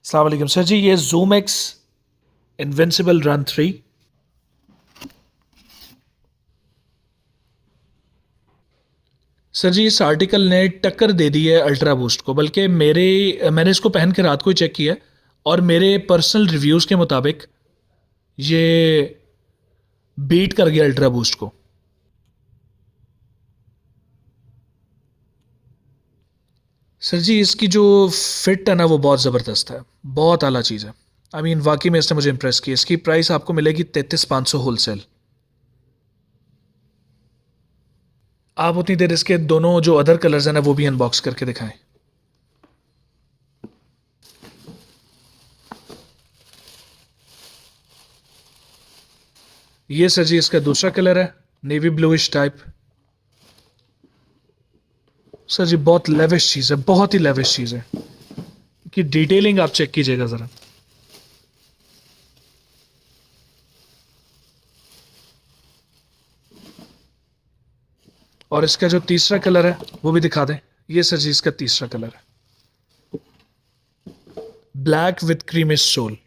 अस्सलाम वालेकुम सर जी, ये Zoom X Invincible Run 3। Sir ji, इस आर्टिकल ने टक्कर दे दी है अल्ट्रा बूस्ट को, बल्कि मैंने इसको पहन के रात को ही चेक किया है, और मेरे पर्सनल रिव्यूज़ के मुताबिक ये बीट कर गया अल्ट्रा बूस्ट को। सर जी, इसकी जो फिट है ना वो बहुत ज़बरदस्त है, बहुत आला चीज़ है। आई मीन वाकई में इसने मुझे इम्प्रेस किया। इसकी प्राइस आपको मिलेगी 33,500 होलसेल। आप उतनी देर इसके दोनों जो अदर कलर्स हैं ना वो भी अनबॉक्स करके दिखाएं। ये सर जी इसका दूसरा कलर है, नेवी ब्लूइश टाइप। सर जी बहुत लेविश चीज़ है, बहुत ही लेविश चीज़ है। कि डिटेलिंग आप चेक कीजिएगा ज़रा। और इसका जो तीसरा कलर है वो भी दिखा दें। ये सर जी इसका तीसरा कलर है, ब्लैक विथ क्रीमिश सोल।